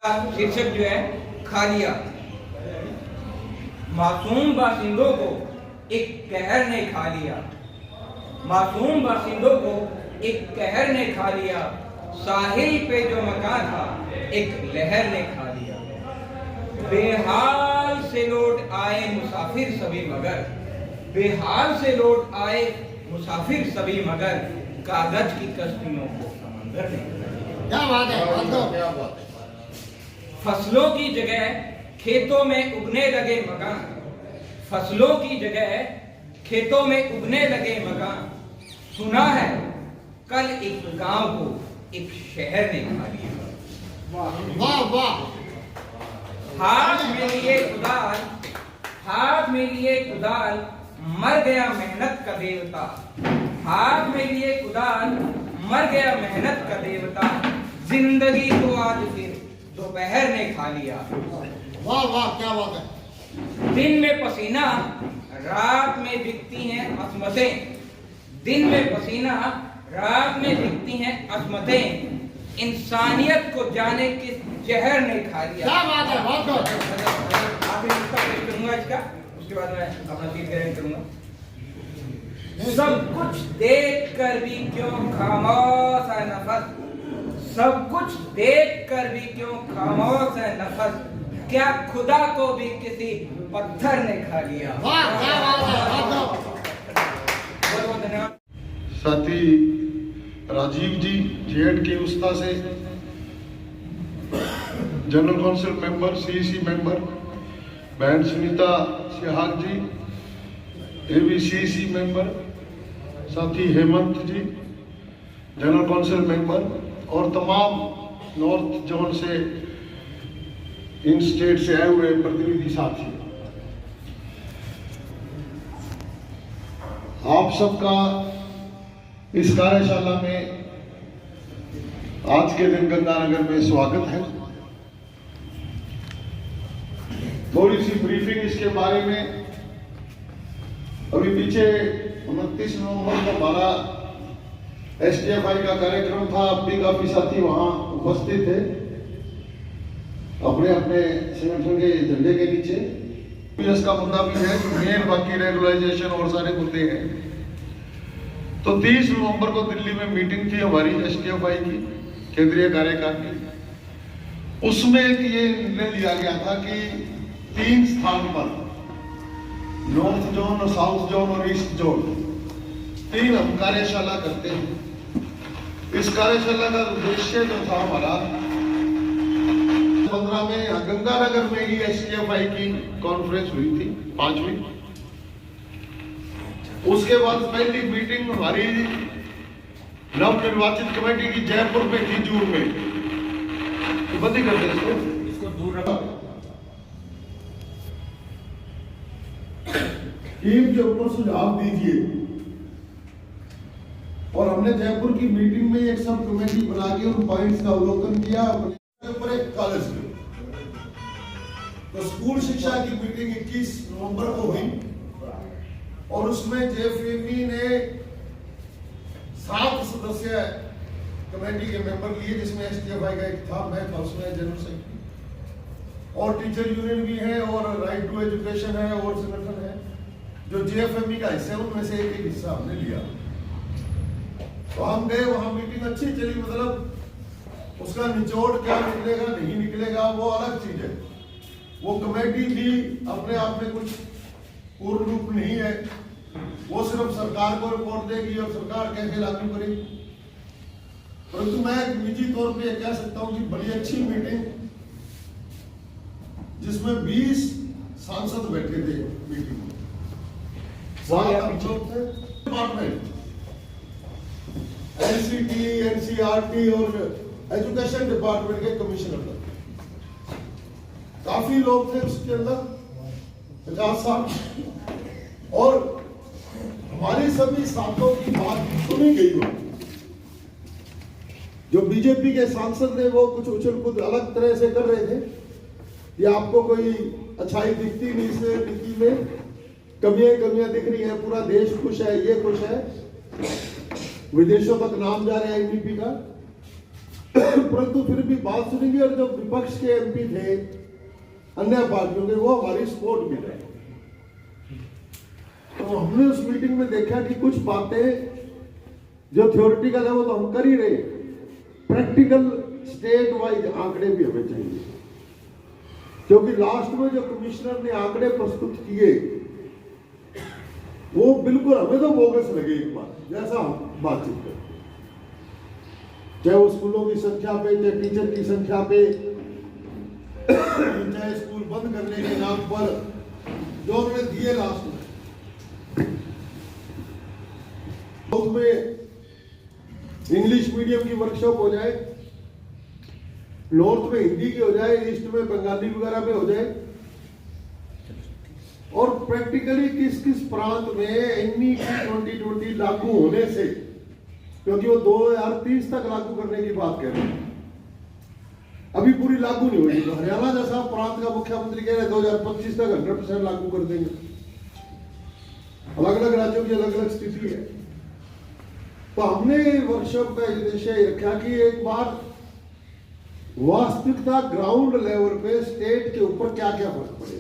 शीर्षक जो है खा लिया। मासूम बाशिंदों को एक कहर ने खा लिया, मासूम बाशिंदों को एक कहर ने खा लिया। साहिल पे जो मकान था एक लहर ने खा लिया। बेहाल से लौट आए मुसाफिर सभी मगर, बेहाल से लौट आए मुसाफिर सभी मगर, कागज की कश्तियों को समंदर ने खा लिया। क्या बात है, क्या बात है। फसलों की जगह खेतों में उगने लगे मकान, फसलों की जगह खेतों में उगने लगे मकान। सुना है कल एक गांव को एक शहर ने खा लिया। वाह वाह। हाथ में लिए कुदाल, हाथ में लिए कुदाल, मर गया मेहनत का देवता। हाथ में लिए कुदाल, मर गया मेहनत का देवता। जिंदगी को आज फिर दोपहर ने खा लिया। वाह वाह, क्या बात है। दिन में पसीना, रात में बिकती हैं असमतें। दिन में पसीना, रात में बिकती हैं असमतें। इंसानियत को जाने किस जहर ने खा लिया। क्या बात है, बहुत आखिर इसका पेश करूंगा इसका, उसके बाद मैं अपना सीट ग्रहण करूंगा। सब कुछ देख कर भी क्यों खामोश है नफस, सब कुछ देख कर भी क्यों खामोश है नफस। क्या खुदा को भी किसी पत्थर ने खा लिया। वाह, क्या बात है, बहुत बहुत धन्यवाद। साथी राजीव जी जेएड के उस्ता से, general council member, CEC member बहन सुनीता सिहाग जी, एबीसीसी मेंबर साथी हेमंत जी, जनरल काउंसिल मेंबर और तमाम नॉर्थ जोन से, इन स्टेट से आए हुए प्रतिनिधि साथी, आप सबका इस कार्यशाला में आज के दिन गंगानगर में स्वागत है। थोड़ी सी ब्रीफिंग इसके बारे में। अभी पीछे 29 नवंबर को हमारा एसटीएफआई का कार्यक्रम था, अब भी काफी साथी वहां उपस्थित थे अपने अपने संगठन के झंडे के नीचे। इसका मुद्दा भी है, मेन बाकी रेगुलराइजेशन और सारे मुद्दे हैं। तो 30 नवंबर को दिल्ली में मीटिंग थी हमारी एसटीएफआई की केंद्रीय कार्यकारिणी की। उसमें ये निर्णय लिया गया था कि 3 स्थान पर, नॉर्थ जोन, साउथ जोन और ईस्ट जोन, 3 हम कार्यशाला करते हैं। इस कार्यशाला का उद्देश्य जो था हमारा, 15 में गंगानगर में ही एसटीएफआई की कॉन्फ्रेंस हुई थी, 5वीं। उसके बाद पहली मीटिंग हमारी नवनिर्वाचित कमेटी की जयपुर में थी, जून में। तो बंदी कर दे इसको दूर रखा। टीम के ऊपर सुझाव दीजिए। और हमने जयपुर की मीटिंग में एक सब कमेटी बना के उन पॉइंट्स का अवलोकन किया। ऊपर एक कॉलेज में तो स्कूल शिक्षा की मीटिंग 21 नवंबर को हुई और उसमें जेएफएमई ने 7 सदस्य कमेटी के मेंबर लिए, जिसमें एसटीएफआई का एक था, मैं था उसमें जनरल सेक्रेटरी, और टीचर यूनियन भी है और राइट टू एजुकेशन है और संगठन है जो जेएफएमई का हिस्सा है, उनमें से एक हिस्सा हमने लिया। तो हम गए वहां, मीटिंग अच्छी चली, मतलब उसका निचोड़ क्या निकलेगा नहीं निकलेगा वो अलग चीज है। वो कमेटी भी अपने आप में कुछ पूर्ण रूप नहीं है, वो सिर्फ सरकार को रिपोर्ट देगी और सरकार कैसे लागू करेगी। परंतु मैं निजी तौर पे कह सकता हूं कि बड़ी अच्छी मीटिंग, जिसमें 20 सांसद बैठे थे मीटिंग में, 7 लोग थे डिपार्टमेंट, एनसीटी, एनसीईआरटी और एजुकेशन डिपार्टमेंट के कमिश्नर, काफी लोग थे उसके अंदर, 50-60। और हमारी सभी साथों की बात सुनी गई हो। जो बीजेपी के सांसद थे वो कुछ उछल कूद अलग तरह से कर रहे थे कि आपको कोई अच्छाई दिखती नहीं, इसमें नीति में कमियां दिख रही है, पूरा देश खुश है, ये खुश है, विदेशों तक नाम जा रहा है एनडीपी का। परंतु फिर भी बात सुनेंगे। और जो विपक्ष के एमपी थे अन्य पार्टियों के, वो हमारी सपोर्ट भी रहे। तो हमने उस मीटिंग में देखा कि कुछ बातें जो थ्योरेटिकल है वो तो हम कर ही रहे, प्रैक्टिकल स्टेट वाइज आंकड़े भी हमें चाहिए। क्योंकि लास्ट में जो कमिश्नर ने आंकड़े प्रस्तुत किए वो बिल्कुल हमें तो बोगस लगे एक बार, जैसा हम बातचीत करते, चाहे वो स्कूलों की संख्या पे, चाहे टीचर की संख्या पे, चाहे स्कूल बंद करने के नाम पर जो उन्होंने दिए लास्ट में। उसमें इंग्लिश मीडियम की वर्कशॉप हो जाए, नॉर्थ में हिंदी की हो जाए, ईस्ट में बंगाली वगैरह में हो जाए, और प्रैक्टिकली किस किस प्रांत में NEP 2020 लागू होने से, क्योंकि वो 2030 तक लागू करने की बात कह रहे हैं, अभी पूरी लागू नहीं हुई। तो हरियाणा जैसा प्रांत का मुख्यमंत्री कह रहे हैं 2025 तक 100% लागू कर देंगे। अलग अलग राज्यों की अलग अलग स्थिति है। तो हमने वर्कशॉप का उद्देश्य ये रखा कि एक बार वास्तविकता ग्राउंड लेवल पे स्टेट के ऊपर क्या क्या फर्क पड़े,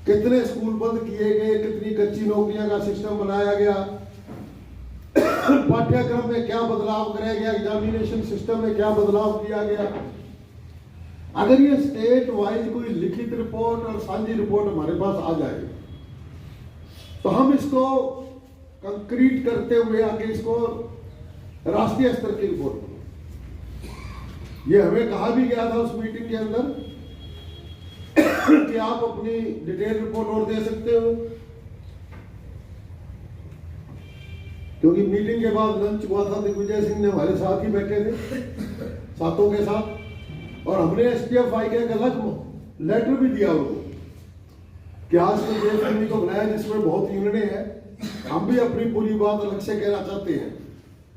कितने स्कूल बंद किए गए, कितनी कच्ची नौकरियां का सिस्टम बनाया गया, पाठ्यक्रम में क्या बदलाव कराया गया, एग्जामिनेशन सिस्टम में क्या बदलाव किया गया। अगर ये स्टेट वाइज कोई लिखित रिपोर्ट और साझी रिपोर्ट हमारे पास आ जाए तो हम इसको कंक्रीट करते हुए आगे इसको राष्ट्रीय स्तर की रिपोर्ट बनाएं। ये हमें कहा भी गया था उस मीटिंग के अंदर कि आप अपनी डिटेल रिपोर्ट और दे सकते हो, क्योंकि मीटिंग के बाद लंच हुआ था, दिग्विजय सिंह ने हमारे साथ ही बैठे थे, सातों के साथ, और हमने STF का एक अलग लेटर भी दिया उनको कि आज के JFME को बनाया जिसमें बहुत यूनियनें हैं, हम भी अपनी पूरी बात अलग से कहना चाहते हैं।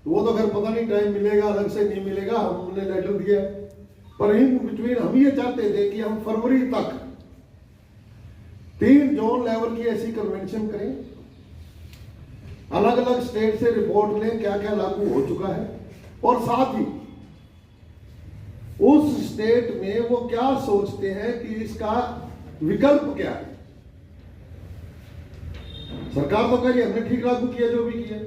तो वो तो खैर पता नहीं टाइम मिलेगा, अलग से नहीं मिलेगा, हमने लेटर दिया। पर इन बिटवीन हम ये चाहते थे कि हम फरवरी तक 3 जोन लेवल की ऐसी कन्वेंशन करें, अलग अलग स्टेट से रिपोर्ट लें क्या क्या लागू हो चुका है, और साथ ही उस स्टेट में वो क्या सोचते हैं कि इसका विकल्प क्या है। सरकार तो कह रही है हमने ठीक लागू किया जो भी किया,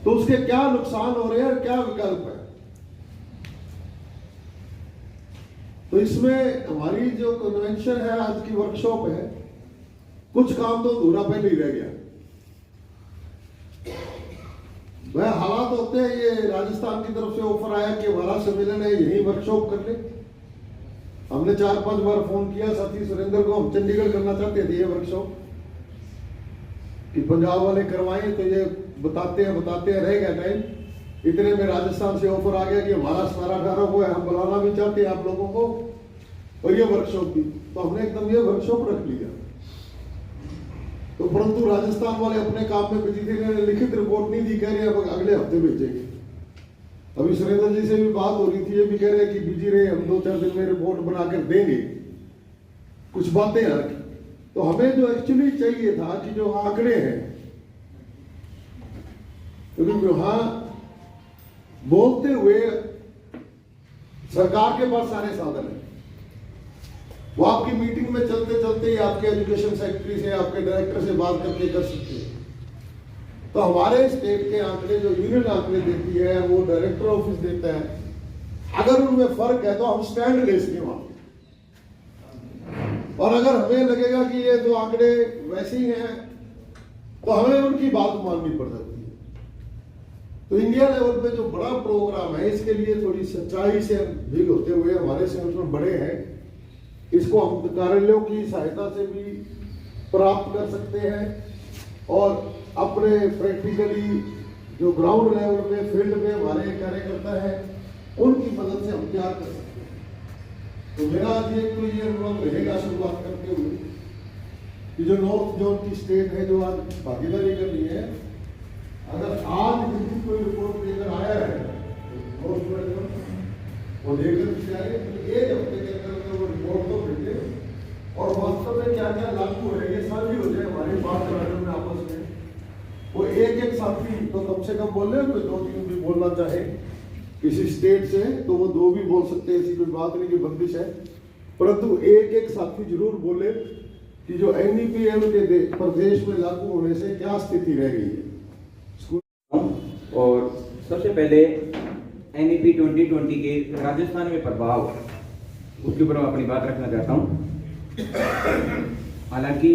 तो उसके क्या नुकसान हो रहे हैं और क्या विकल्प है। तो इसमें हमारी जो कन्वेंशन है, आज की वर्कशॉप है, कुछ काम तो अधूरा पहले ही रह गया। वह हालात होते हैं, ये राजस्थान की तरफ से ऑफर आया कि हमारा सम्मेलन है यही वर्कशॉप कर ले। हमने 4-5 बार फोन किया साथी सुरेंद्र को, हम चंडीगढ़ करना चाहते थे ये वर्कशॉप, कि पंजाब वाले करवाएं, तो ये बताते हैं रह गया टाइम। इतने में राजस्थान से ऑफर आ गया कि हमारा 17-18 को है, हम बुलाना भी चाहते हैं आप लोगों को, और ये वर्कशॉप भी, तो हमने एकदम ये वर्कशॉप रख लिया। तो परंतु राजस्थान वाले अपने काम में बिजी थे, इन्होंने लिखित रिपोर्ट नहीं दी, कह रहे हैं अगले हफ्ते भेजेंगे। अभी सुरेंद्र जी से भी बात हो रही थी, ये भी कह रहे हैं कि बिजी रहे, हम 2-4 दिन में रिपोर्ट बनाकर देंगे। कुछ बातें आ रही, तो हमें जो एक्चुअली चाहिए था कि जो आंकड़े हैं, क्योंकि वहां बोलते हुए सरकार के पास सारे साधन हैं, वो आपकी मीटिंग में चलते चलते ही आपके एजुकेशन सेक्रेटरी से, आपके डायरेक्टर से बात करके कर सकते हैं। तो हमारे स्टेट के आंकड़े जो यूनियन आंकड़े देती है, वो डायरेक्टर ऑफिस देता है, अगर उनमें फर्क है तो हम स्टैंड ले सकें वहां। और अगर हमें लगेगा कि ये दो आंकड़े वैसे ही हैं तो हमें उनकी बात माननी पड़ सकती है। तो इंडिया लेवल पे जो बड़ा प्रोग्राम है, इसके लिए थोड़ी सच्चाई से डील होते हुए हमारे संगठन बड़े हैं, इसको हम कार्यालयों की सहायता से भी प्राप्त कर सकते हैं और अपने प्रैक्टिकली जो ग्राउंड लेवल पे फील्ड में हमारे कार्यकर्ता हैं उनकी मदद से हम तैयार कर सकते हैं। तो मेरा आज एक तो ये अनुरोध रहेगा शुरुआत करते हुए कि जो नॉर्थ जोन की स्टेट है, जो आज भागीदारी करनी है, अगर आज किसी कोई रिपोर्ट लेकर आया है वो लेकर जाए, एक हफ्ते के अंदर वो रिपोर्ट तो भेजे और वास्तव में क्या क्या लागू है ये सारी हो जाए हमारी बात करने में आपस में, वो एक साथी तो कम से कम बोल रहे, कोई 2-3 भी बोलना चाहे किसी स्टेट से तो वो 2 भी बोल सकते हैं, ऐसी कोई बात नहीं कि बंदिश है, परंतु एक साथी जरूर बोले कि जो NEP के प्रदेश में लागू होने से क्या स्थिति रह गई है स्कूल। और सबसे पहले NEP 2020 के राजस्थान में प्रभाव, उसके ऊपर मैं अपनी बात रखना चाहता हूँ। हालांकि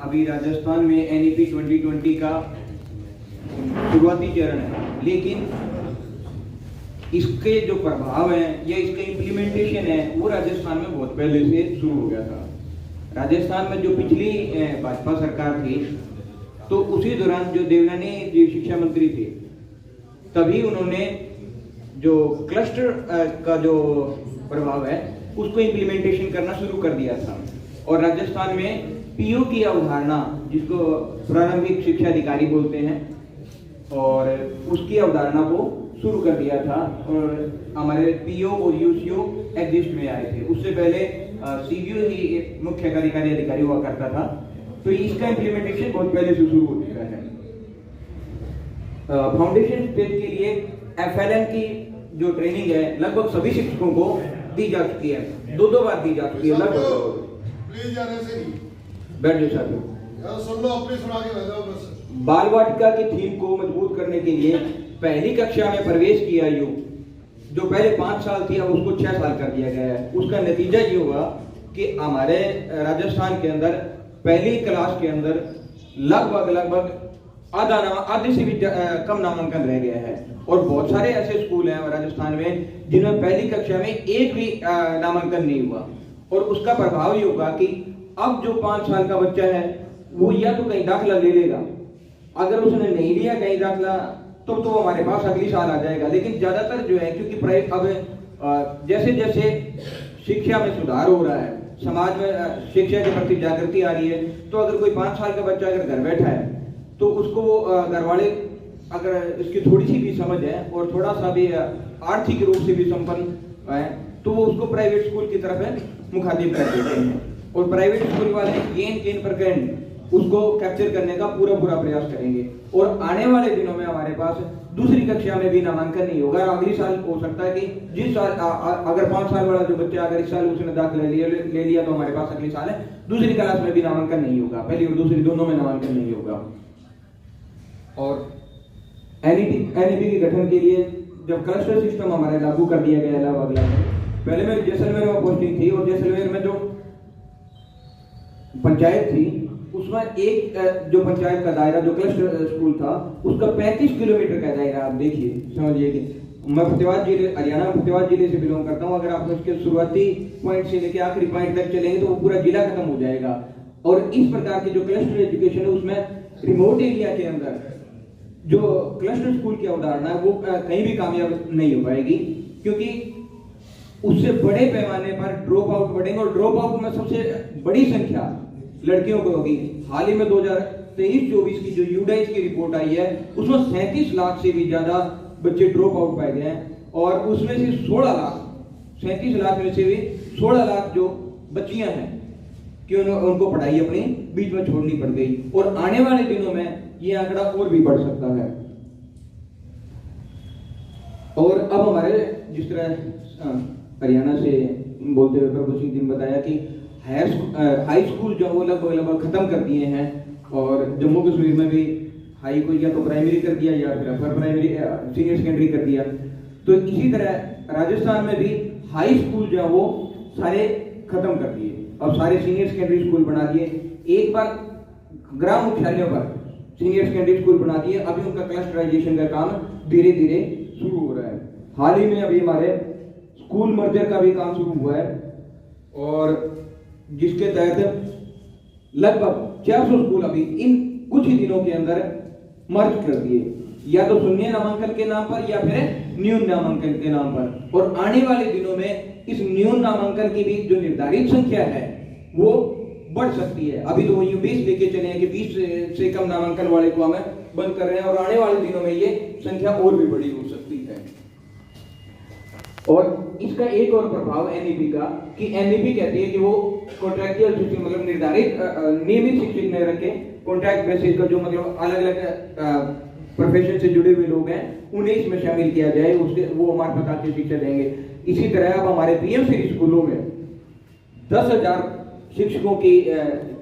अभी राजस्थान में NEP 2020 का शुरुआती चरण है, लेकिन इसके जो प्रभाव हैं या इसका इम्प्लीमेंटेशन है वो राजस्थान में बहुत पहले से शुरू हो गया था। राजस्थान में जो पिछली भाजपा सरकार थी, तो उसी दौरान जो देवनानी जी शिक्षा मंत्री थे, तभी उन्होंने जो क्लस्टर का जो प्रभाव है उसको इम्प्लीमेंटेशन करना शुरू कर दिया था। और राजस्थान में PO की अवधारणा, जिसको प्रारंभिक शिक्षा अधिकारी बोलते हैं, और उसकी अवधारणा को शुरू कर दिया था। और हमारे PO और UCO एग्जिस्ट में आए थे। उससे पहले CBO ही मुख्य कार्यकारी अधिकारी हुआ करता था, तो इसका इम्प्लीमेंटेशन बहुत पहले से शुरू हो चुका है। फाउंडेशन स्टेज के लिए FLN की जो ट्रेनिंग है लगभग सभी शिक्षकों को दी जा चुकी है, 2 बार दी जा चुकी है लगभग। प्लीज यार ऐसे नहीं बैठ जाओ साथियों। यार सुन लो, अपनी सुना के ले जाओ बस। बाल वाटिका की थीम को मजबूत करने के लिए पहली कक्षा में प्रवेश की आयु जो पहले 5 साल थी, अब उसको 6 साल कर दिया गया है। उसका नतीजा ये होगा कि हमारे राजस्थान के अंदर पहली क्लास के अंदर लगभग आधे से भी कम नामांकन रह गया है। और बहुत सारे ऐसे स्कूल हैं राजस्थान में जिनमें पहली कक्षा में एक भी नामांकन नहीं हुआ। और उसका प्रभाव ये होगा कि अब जो 5 साल का बच्चा है वो या तो कहीं दाखिला ले लेगा, अगर उसने नहीं लिया कहीं दाखिला तो हमारे पास अगली साल आ जाएगा। लेकिन ज्यादातर जो है, क्योंकि अब जैसे जैसे शिक्षा में सुधार हो रहा है, समाज में शिक्षा के प्रति जागृति आ रही है, तो अगर कोई 5 साल का बच्चा अगर घर बैठा है तो उसको घर वाले अगर इसकी थोड़ी सी भी समझ है और थोड़ा सा भी आर्थिक रूप से भी संपन्न है, तो वो उसको प्राइवेट स्कूल की तरफ मुखातिब कर देते हैं। और प्राइवेट स्कूल वाले गेन पर उसको कैप्चर करने का पूरा प्रयास करेंगे। और आने वाले दिनों में हमारे पास दूसरी कक्षा में भी नामांकन नहीं होगा। अगली साल हो सकता है कि जिस साल अगर 5 साल वाला जो बच्चा अगर इस साल उसने दाखिला ले लिया तो हमारे पास अगली साल है दूसरी क्लास में भी नामांकन नहीं होगा, पहली और दूसरी दोनों में नामांकन नहीं होगा। और NEP के गठन के लिए जब क्लस्टर सिस्टम हमारे लागू कर दिया गया अगला पहले मैं जैसलमेर में पोस्टिंग थी, और जैसलमेर में जो पंचायत थी उसमें एक जो पंचायत का दायरा जो क्लस्टर स्कूल था उसका 35 किलोमीटर का दायरा। आप देखिए, समझिए कि मैं फतेहाबाद जिले, हरियाणा में फतेहाबाद जिले से बिलोंग करता हूँ। अगर आप उसके शुरुआती पॉइंट से लेकर आखिरी पॉइंट तक चलेंगे तो वो पूरा जिला खत्म हो जाएगा। और इस प्रकार की जो क्लस्टर एजुकेशन है उसमें रिमोट एरिया के अंदर जो क्लस्टर स्कूल की अवधारणा है वो कहीं भी कामयाब नहीं हो पाएगी, क्योंकि उससे बड़े पैमाने पर ड्रॉप आउट बढ़ेंगे। और ड्रॉप आउट में सबसे बड़ी संख्या लड़कियों को होगी। हाल ही में 2023-24 की जो यूडाइस की रिपोर्ट आई है उसमें 37 लाख से भी ज्यादा बच्चे ड्रॉप आउट पाए गए हैं। और उसमें से 16 लाख, 37 लाख में से भी 16 लाख जो बच्चियां हैं कि उनको पढ़ाई अपनी बीच में छोड़नी पड़ गई। और आने वाले दिनों में ये आंकड़ा और भी बढ़ सकता है। और अब हमारे जिस तरह हरियाणा से बोलते हुए प्रभु सिंह जी ने बताया कि हाई स्कूल जो वो लगभग खत्म कर दिए हैं, और जम्मू कश्मीर में भी हाई को या तो प्राइमरी कर दिया या फिर अपर प्राइमरी सीनियर सेकेंडरी कर दिया। तो इसी तरह राजस्थान में भी हाई स्कूल जो है वो सारे खत्म कर दिए, अब सारे सीनियर सेकेंडरी स्कूल बना दिए। एक बार ग्राम मुख्यालयों पर सीनियर सेकेंडरी स्कूल बना दिए, अभी उनका क्लस्टराइजेशन का काम धीरे धीरे शुरू हो रहा है। हाल ही में अभी हमारे स्कूल मर्जर का भी काम शुरू हुआ है, और जिसके तहत लगभग 400 स्कूल अभी इन कुछ ही दिनों के अंदर मर्ज कर दिए, या तो शून्य नामांकन के नाम पर या फिर न्यून नामांकन के नाम पर। और आने वाले दिनों में इस न्यून नामांकन की भी जो निर्धारित संख्या है वो बढ़ सकती है। अभी तो वही 20 लेके चले हैं कि 20 से कम नामांकन वाले को हमें बंद कर रहे हैं, और आने वाले दिनों में ये संख्या और भी बड़ी हो सकती है। और इसका एक और प्रभाव NEP का कि NEP कहती है कि वो कॉन्ट्रैक्चुअल शिक्षक मतलब निर्धारित नियमित शिक्षक न रखे, कॉन्ट्रैक्ट बेसिस का जो मतलब अलग अलग प्रोफेशन से जुड़े हुए लोग हैं उन्हें इसमें शामिल किया जाए, उसके वो हमारे प्रकार की शिक्षा देंगे। इसी तरह अब हमारे पीएमसी स्कूलों में 10,000 शिक्षकों के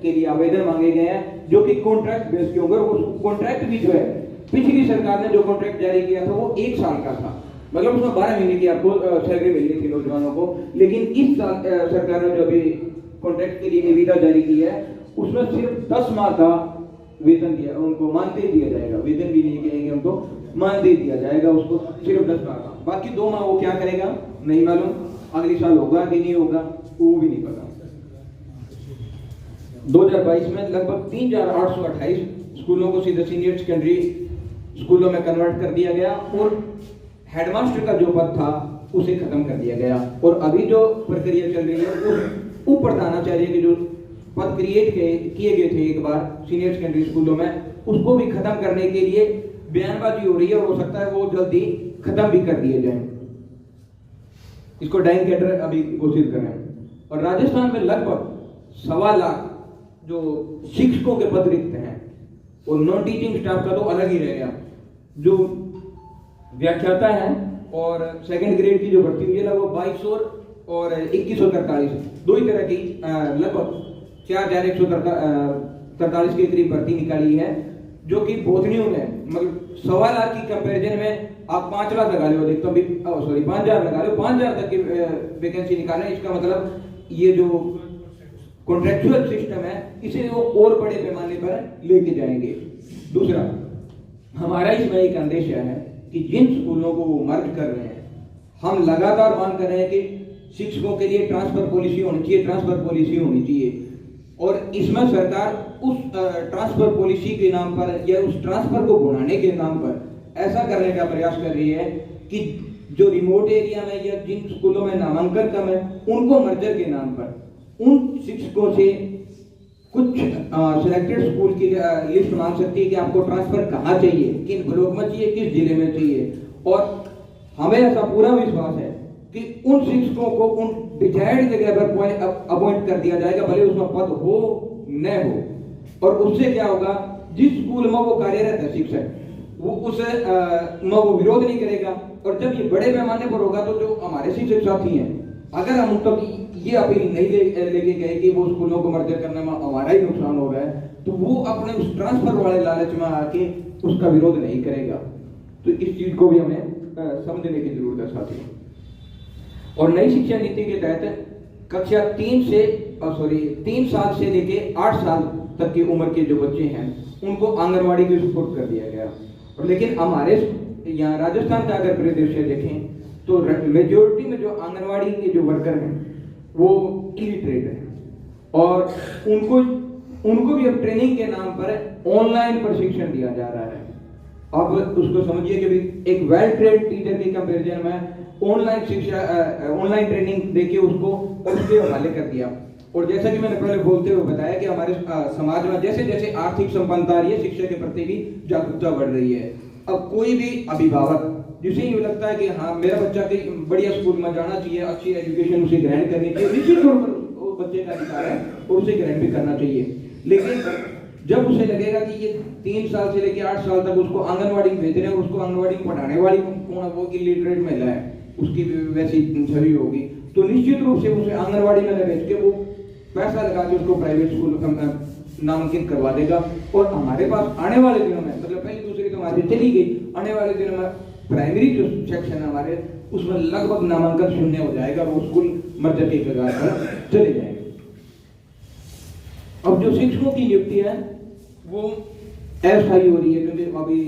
लिए आवेदन मांगे गए हैं जो कि कॉन्ट्रैक्ट बेस के होंगे। और कॉन्ट्रैक्ट भी जो है पिछली सरकार ने जो कॉन्ट्रैक्ट जारी किया था वो 1 साल का था, मतलब उसमें 12 महीने की आपको सैलरी मिलनी थी नौजवानों को। लेकिन इस साल सरकार ने जो अभी कॉन्ट्रैक्ट के लिए निविदा जारी की है उसमें सिर्फ 10 माह का वेतन दिया, उनको मानदेय दिया जाएगा। वेतन भी नहीं कहेंगे उनको, मानदेय दिया जाएगा उसको सिर्फ 10 माह का। बाकी 2 माह वो क्या करेगा नहीं मालूम, अगले साल होगा कि नहीं होगा वो भी नहीं पता। 2022 में लगभग 3,828 स्कूलों को सीधे सीनियर सेकेंडरी स्कूलों में कन्वर्ट कर दिया गया और हेडमास्टर का जो पद था उसे खत्म कर दिया गया। और अभी जो प्रक्रिया चल रही है उस उप प्रधानाचार्य के जो पद क्रिएट किए गए थे एक बार सीनियर सेकेंडरी स्कूलों में, उसको भी खत्म करने के लिए बयानबाजी हो रही है और हो सकता है वो जल्दी खत्म भी कर दिए जाएं। इसको डाइंग कैडर अभी घोषित करें। और राजस्थान में लगभग 1.25 लाख जो शिक्षकों के पद रिक्त हैं और नॉन टीचिंग स्टाफ का तो अलग ही रह गया। जो व्याख्याता हैं और सेकंड ग्रेड की जो भर्ती हुई है लगभग 2200 और 2143, दो ही तरह की लगभग 4,143 के करीब भर्ती निकाली है, जो कि बोधनियों में मतलब 1.25 लाख की कंपैरिजन में आप 5 लाख लगा लो, अधिकतम भी 5,000 लगा लो, 5,000 तक की वैकेंसी निकालें। इसका मतलब ये जो कॉन्ट्रेक्चुअल सिस्टम है इसे वो और बड़े पैमाने पर लेके जाएंगे। दूसरा, हमारा इसमें एक अंदेशा है कि जिन स्कूलों को वो मर्ज कर रहे हैं, हम लगातार मांग कर रहे हैं कि शिक्षकों के लिए ट्रांसफर पॉलिसी होनी चाहिए, ट्रांसफर पॉलिसी होनी चाहिए। और इसमें सरकार उस ट्रांसफर पॉलिसी के नाम पर या उस ट्रांसफर को बढ़ाने के नाम पर ऐसा करने का प्रयास कर रही है कि जो रिमोट एरिया में या जिन स्कूलों में नामांकन कम है उनको मर्जर के नाम पर उन शिक्षकों से कुछ सिलेक्टेड स्कूल की लिस्ट मांग सकती है कि आपको ट्रांसफर कहाँ चाहिए, किन ब्लॉक में चाहिए, किस जिले में चाहिए। और हमें ऐसा पूरा विश्वास है कि उन शिक्षकों को उन डिजायर्ड जगह पर अपॉइंट कर दिया जाएगा, भले उसमें पद हो न हो। और उससे क्या होगा, जिस स्कूल में वो कार्यरत है शिक्षक वो उसे वो विरोध नहीं करेगा। और जब ये बड़े पैमाने पर होगा तो जो हमारे शिक्षक साथी हैं, अगर हम उन तक ये अपील नहीं लेके गए कि वो स्कूलों को मर्जर करने में हमारा ही नुकसान हो रहा है, तो वो अपने उस ट्रांसफर वाले लालच में आके उसका विरोध नहीं करेगा। तो इस चीज को भी हमें समझने की जरूरत है साथियों। और नई शिक्षा नीति के तहत कक्षा 3 साल से लेके 8 साल तक की उम्र के जो बच्चे हैं उनको आंगनवाड़ी के सुपुर्द कर दिया गया। और लेकिन हमारे यहाँ राजस्थान का अगर परिदृश्य देखें तो मेजोरिटी में जो आंगनवाड़ी के जो वर्कर हैं वो इलिटरेट हैं और उनको भी अब ट्रेनिंग के नाम पर ऑनलाइन प्रशिक्षण दिया जा रहा है। अब उसको समझिए कि एक वेल ट्रेन्ड टीचर के कंपैरिजन में ऑनलाइन शिक्षा ऑनलाइन ट्रेनिंग देके उसको उसके हवाले कर दिया। और जैसा कि मैंने पहले बोलते हुए बताया कि हमारे समाज में जैसे जैसे आर्थिक संपन्नता आ रही है, शिक्षा के प्रति भी जागरूकता बढ़ रही है। अब कोई भी अभिभावक जिसे ये लगता है कि हाँ मेरा बच्चा के बढ़िया स्कूल में जाना चाहिए, अच्छी एजुकेशन उसे ग्रहण करनी चाहिए, निश्चित तौर पर वो बच्चे का अधिकार है और उसे ग्रहण भी करना चाहिए। लेकिन जब उसे लगेगा कि ये 3 साल से लेकर 8 साल तक उसको आंगनवाड़ी भेज रहे हैं और उसको आंगनवाड़ी पढ़ाने वाली कौन है, वो इलिटरेट महिला है, उसकी वैसी छवि होगी, तो निश्चित रूप से उसे आंगनवाड़ी में न भेज के वो पैसा लगा के उसको प्राइवेट स्कूल नामांकित करवा देगा। और हमारे पास आने वाले दिनों में मतलब पहली दूसरी तो हमारी चली गई, आने वाले दिनों में प्राइमरी जो सेक्शन है हमारे उसमें लगभग नामांकन शून्य हो जाएगा, वो स्कूल मर्जर के कगार पर चले जाएंगे। अब जो शिक्षकों की नियुक्ति है वो अस्थायी हो रही है, क्योंकि अभी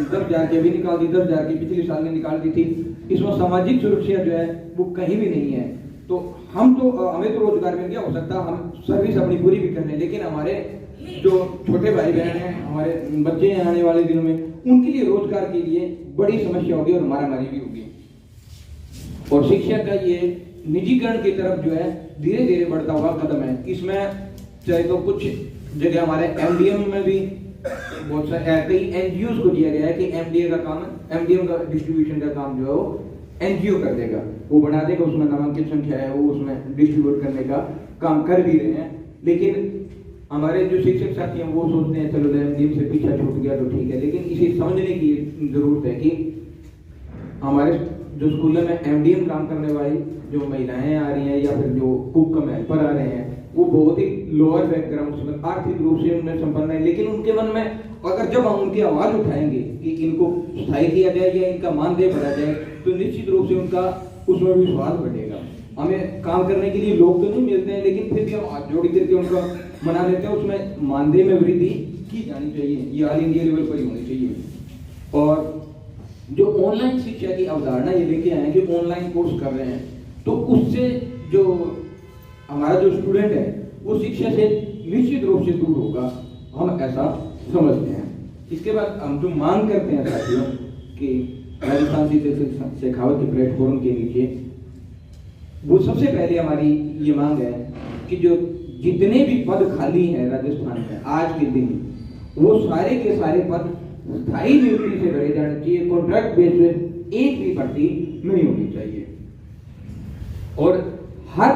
10,000 की अभी निकाल दी, 10,000 की पिछले साल ने निकाल दी थी। इसमें सामाजिक सुरक्षा जो है वो कहीं भी नहीं है। तो हमें तो रोजगार मिल गया, हो सकता है हम सर्विस अपनी पूरी भी कर लें, लेकिन हमारे जो छोटे भाई बहन हैं, हमारे बच्चे हैं आने वाले दिनों में, उनके लिए रोजगार के लिए बड़ी समस्या होगी और मारामारी भी होगी। और शिक्षा का ये निजीकरण की तरफ जो है धीरे धीरे बढ़ता हुआ कदम है। इसमें चाहे तो कुछ जगह हमारे एमडीएम में भी बहुत सारे कई एनजीओ को दिया गया है कि एमडीए का काम, एमडीएम का डिस्ट्रीब्यूशन का काम जो है वो एनजीओ कर देगा, वो बना देगा, उसमें नामांकित संख्या है वो उसमें डिस्ट्रीब्यूट करने का काम कर भी रहे हैं। लेकिन हमारे जो शिक्षक साथी हैं वो सोचते हैं चलो एमडीएम से पीछा छूट गया तो ठीक है, लेकिन इसे समझने की जरूरत है कि हमारे जो स्कूलों में एमडीएम काम करने वाली जो महिलाएं आ रही हैं या फिर जो कुक कम हेल्पर आ रहे हैं वो बहुत ही लोअर बैकग्राउंड से आर्थिक रूप से उनमें संपन्न है, लेकिन उनके मन में अगर जब हम उनकी आवाज उठाएंगे कि इनको स्थायी किया जाए या इनका मानदेय बढ़ा जाए तो निश्चित रूप से उनका उसमें विश्वास बढ़ेगा। हमें काम करने के लिए लोग तो नहीं मिलते हैं, लेकिन फिर भी हम हाथ जोड़ी करके उनका मना लेते हैं। उसमें मानदेय में वृद्धि की जानी चाहिए, ये ऑल इंडिया लेवल पर ही होनी चाहिए। और जो ऑनलाइन शिक्षा की अवधारणा ये लेके आए हैं कि ऑनलाइन कोर्स कर रहे हैं, तो उससे जो हमारा जो स्टूडेंट है वो शिक्षा से निश्चित रूप से दूर होगा, हम ऐसा समझते हैं। इसके बाद हम जो मांग करते हैं साथियों कि राजस्थान शिक्षक शेखावत के प्लेटफॉर्म के नीचे वो सबसे पहले हमारी ये मांग है कि जो जितने भी पद खाली हैं राजस्थान में आज के दिन, वो सारे के सारे पद स्थायी नियुक्ति से भरे जाने चाहिए, कॉन्ट्रैक्ट बेस पे एक भी भर्ती नहीं होनी चाहिए। और हर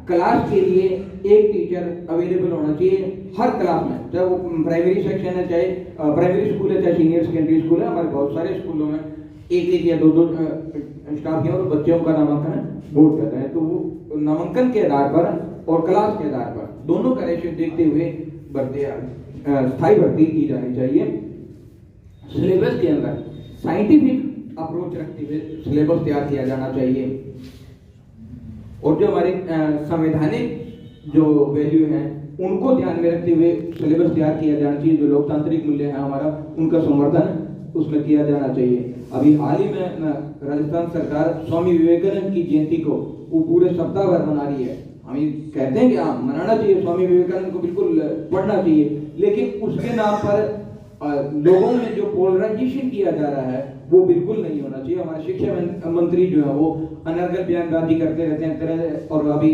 क्लास के लिए एक टीचर अवेलेबल होना चाहिए हर क्लास में, चाहे वो प्राइमरी सेक्शन है, चाहे प्राइमरी स्कूल है, चाहे सीनियर सेकेंडरी स्कूल है। हमारे बहुत सारे स्कूलों में एक या दो स्टाफ हैं और बच्चों का नामांकन बोर्ड करते हैं, तो वो नामांकन के आधार पर और क्लास के आधार पर दोनों का रेशियो देखते हुए स्थायी भर्ती की जानी चाहिए। सिलेबस के अंदर साइंटिफिक अप्रोच रखते हुए सिलेबस तैयार किया जाना चाहिए। और जो हमारे संवैधानिक जो वैल्यू हैं उनको ध्यान में रखते हुए सिलेबस तैयार किया जाना चाहिए। जो लोकतांत्रिक मूल्य है हमारा, उनका संवर्धन उसमें किया जाना चाहिए। अभी हाल ही में राजस्थान सरकार स्वामी विवेकानंद की जयंती को वो पूरे सप्ताह भर मना रही है। हम ये कहते हैं कि हाँ मनाना चाहिए, स्वामी विवेकानंद को बिल्कुल पढ़ना चाहिए, लेकिन उसके नाम पर लोगों में जो पोलराइजेशन किया जा रहा है वो बिल्कुल नहीं होना चाहिए। हमारे शिक्षा मंत्री जो है वो अनर्गल बयानबाजी करते रहते हैं तरह। और अभी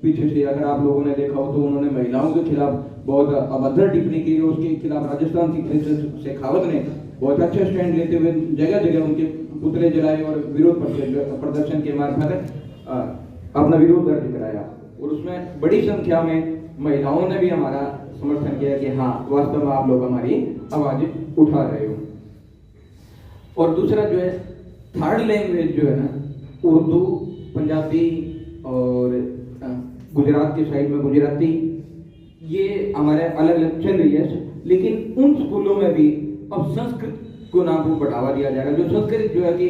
पीछे से अगर आप लोगों ने देखा हो तो उन्होंने महिलाओं के खिलाफ बहुत अभद्र टिप्पणी की, उसके खिलाफ राजस्थान शिक्षक शेखावत ने बहुत अच्छा स्टैंड लेते हुए जगह जगह उनके पुतले जलाए और विरोध प्रदर्शन के मार्फत अपना विरोध दर्ज कराया। और उसमें बड़ी संख्या में महिलाओं ने भी हमारा समर्थन किया कि हाँ वास्तव में आप लोग हमारी आवाज उठा रहे हो। और दूसरा जो है थर्ड लैंग्वेज जो है ना, उर्दू, पंजाबी और गुजरात के साइड में गुजराती, ये हमारे अलग अलग चल रही है, लेकिन उन स्कूलों में भी अब संस्कृत को नाम को बढ़ावा दिया जाएगा। जो संस्कृत जो है कि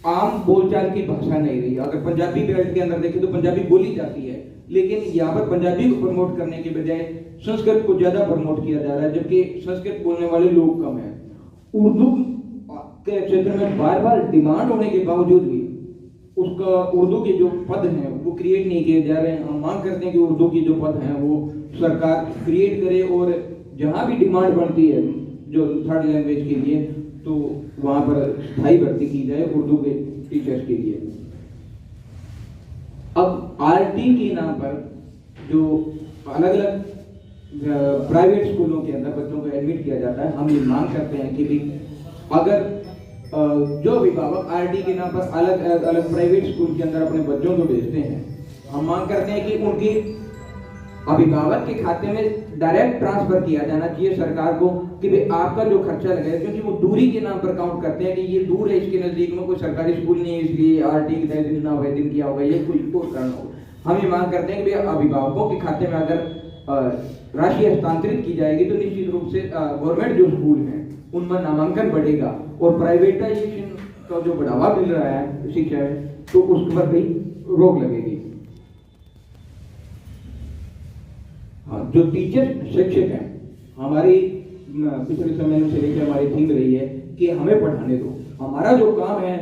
आम बोलचाल की भाषा नहीं रही। अगर पंजाबी बेल्ट के अंदर देखें तो पंजाबी बोली जाती है, लेकिन यहाँ पर पंजाबी को प्रमोट करने के बजाय संस्कृत को ज्यादा प्रमोट किया जा रहा है, जबकि संस्कृत बोलने वाले लोग कम हैं। उर्दू के क्षेत्र में बार बार डिमांड होने के बावजूद भी उसका उर्दू के जो पद हैं वो क्रिएट नहीं किए जा रहे हैं। हम मांग करते हैं कि उर्दू की जो पद हैं वो सरकार क्रिएट करे, और जहां भी डिमांड बनती है जो थर्ड लैंग्वेज के लिए तो वहां पर स्थायी भर्ती की जाए उर्दू के टीचर्स के लिए। अब आरटी के नाम पर जो अलग अलग प्राइवेट स्कूलों के अंदर बच्चों को एडमिट किया जाता है, हम ये मांग करते हैं कि भी अगर जो अभिभावक आरटी के नाम पर अलग अलग प्राइवेट स्कूल के अंदर अपने बच्चों को भेजते हैं, हम मांग करते हैं कि उनकी अभिभावक के खाते में डायरेक्ट ट्रांसफर किया जाना चाहिए सरकार को कि भाई आपका जो खर्चा लगेगा, क्योंकि वो दूरी के नाम पर काउंट करते हैं कि ये दूर है, इसके नजदीक में कोई सरकारी स्कूल नहीं है, इसलिए आरटी के तहत इतना आवेदन किया होगा, ये कुछ और कारण होगा। हम ये मांग करते हैं कि भाई अभिभावकों के खाते में अगर राशि हस्तांतरित की जाएगी तो निश्चित रूप से गवर्नमेंट जो स्कूल हैं उनमें नामांकन बढ़ेगा और प्राइवेटाइजेशन का जो बढ़ावा मिल रहा है शिक्षा में तो उस पर भी रोक लगेगी। हाँ, जो टीचर शिक्षक हैं, हमारी पिछले समय से लेकर हमारी थीम रही है कि हमें पढ़ाने दो, हमारा जो काम है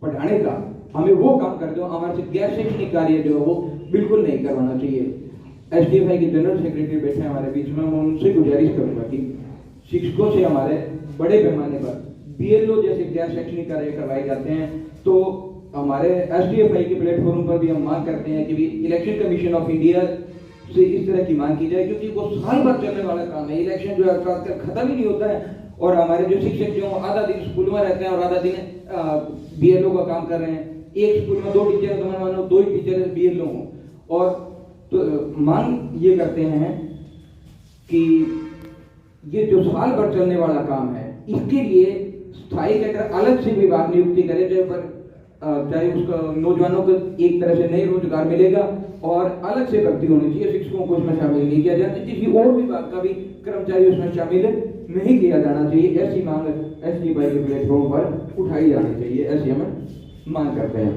पढ़ाने का हमें वो काम कर दो, हमारे से गैर शैक्षणिक कार्य जो है वो बिल्कुल नहीं करवाना चाहिए। एसडीएफआई के जनरल सेक्रेटरी बैठे हमारे बीच में, मैं उनसे गुजारिश करूंगा कि शिक्षकों से हमारे बड़े पैमाने पर बीएलओ जैसे गैर शैक्षणिक कार्य करवाए जाते हैं, तो हमारे एसडीएफआई के प्लेटफॉर्म पर भी हम मांग करते हैं कि भी इलेक्शन कमीशन ऑफ इंडिया से इस तरह की मांग की जाए, क्योंकि वो साल भर चलने वाला काम है। इलेक्शन जो है खत्म ही नहीं होता है, और हमारे जो शिक्षक जो आधा दिन स्कूल में रहते हैं और आधा दिन बीएलओ का काम कर रहे हैं। एक स्कूल में 2 टीचर, तो मान लो 2 ही टीचर बीएलओ हों। और तो मांग ये करते हैं कि ये जो साल भर चलने वाला काम है, इसके लिए स्थायी कहकर अलग से विभाग नियुक्ति करे, चाहे उसका नौजवानों को एक तरह से नए रोजगार मिलेगा और अलग से भर्ती होनी चाहिए। शिक्षकों को इसमें शामिल नहीं किया जाता, किसी और विभाग का भी कर्मचारी उसमें शामिल नहीं किया जाना चाहिए। ऐसी मांग SDY के प्लेटफॉर्म पर उठाई जानी चाहिए, ऐसी हम मांग करते हैं।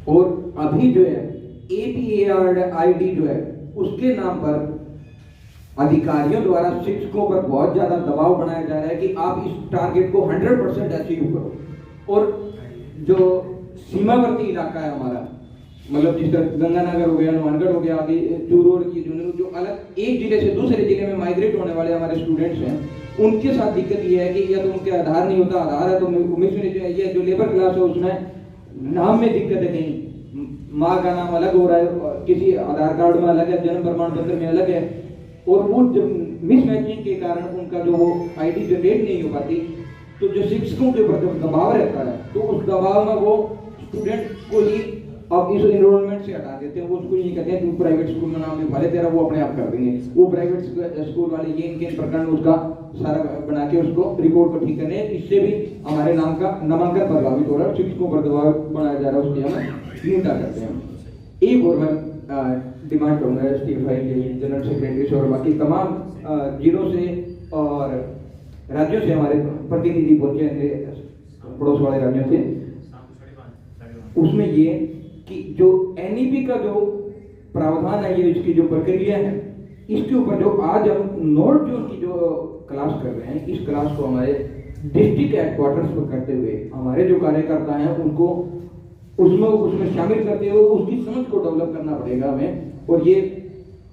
और अभी जो है APARD जो है उसके नाम पर अधिकारियों द्वारा शिक्षकों पर बहुत ज्यादा दबाव बनाया जा रहा है कि आप इस टारगेट को 100% अचीव करो। और जो सीमावर्ती इलाका है हमारा, मतलब जिस तरह गंगानगर हो गया, हनुमानगढ़ हो गया, आगे चूरू और जो अलग एक जिले से दूसरे जिले में माइग्रेट होने वाले हमारे स्टूडेंट्स हैं, उनके साथ दिक्कत ये है कि या तो उनके आधार नहीं होता, आधार है तो ये जो लेबर क्लास है उसमें नाम में दिक्कत है, कहीं माँ का नाम अलग हो रहा है, किसी आधार कार्ड में अलग है, जन्म प्रमाण पत्र में अलग है, और वो मिसमैचिंग के कारण उनका जो वो ID जनरेट नहीं हो पाती। तो जो शिक्षकों के ऊपर जब दबाव रहता है तो उस दबाव में वो स्टूडेंट को ही अब इस एनरोलमेंट से हटा देते हैं। वो उसको ये कहते हैं तू प्राइवेट स्कूल में नाम लिखवा ले, तेरा वो अपने आप कर देंगे। वो प्राइवेट स्कूल वाले ये इनके प्रकरण उसका सारा बना के उसको रिकॉर्ड को ठीक करने, इससे भी हमारे नाम का नामांकन प्रभावित हो रहा है, शिक्षकों पर दबाव बनाया जा रहा है, उसकी हम निंदा करते हैं। एक और मैं डिमांड करूंगा SDY के जनरल सेक्रेटरी से और बाकी तमाम जिलों से और राज्यों से हमारे प्रतिनिधि पहुंचे हैं, पड़ोस वाले राज्यों से, उसमें ये कि जो NEP का जो प्रावधान है, ये इसकी जो प्रक्रिया है, इसके ऊपर जो आज हम नॉर्थ जोन की जो क्लास कर रहे हैं, इस क्लास को हमारे डिस्ट्रिक्ट हेडक्वार्टर्स पर करते हुए हमारे जो कार्यकर्ता हैं उनको उसमें शामिल करते हुए उसकी समझ को डेवलप करना पड़ेगा हमें। और ये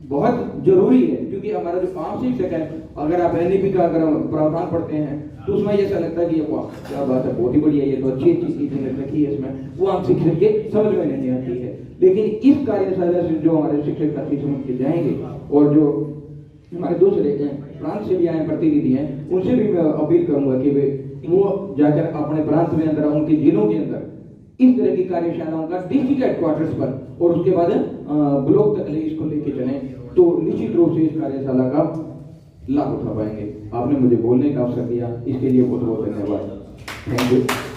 बहुत जरूरी है क्योंकि हमारा जो आम शिक्षक है, अगर आप NEP का अगर प्रावधान पढ़ते हैं तो उसमें ऐसा लगता है कि वाह क्या बात है, बहुत ही बढ़िया, ये तो अच्छी चीजें रखी है इसमें, वो आम शिक्षक के समझ में नहीं आती है। लेकिन इस कार्यशाला से जो हमारे शिक्षक साथी समझ के जाएंगे और जो हमारे दूसरे प्रांत से भी आए प्रतिनिधि हैं, उनसे भी मैं अपील करूंगा कि वो जाकर अपने प्रांत में अंदर, उनके जिलों के अंदर इस तरह की कार्यशालाओं का डिस्ट्रिक्ट हेडक्वार्टर्स पर और उसके बाद ब्लॉक तक इसको लेके चलें, तो निश्चित रूप से इस कार्यशाला का लाभ उठा पाएंगे। आपने मुझे बोलने का अवसर दिया, इसके लिए बहुत बहुत धन्यवाद। Thank you.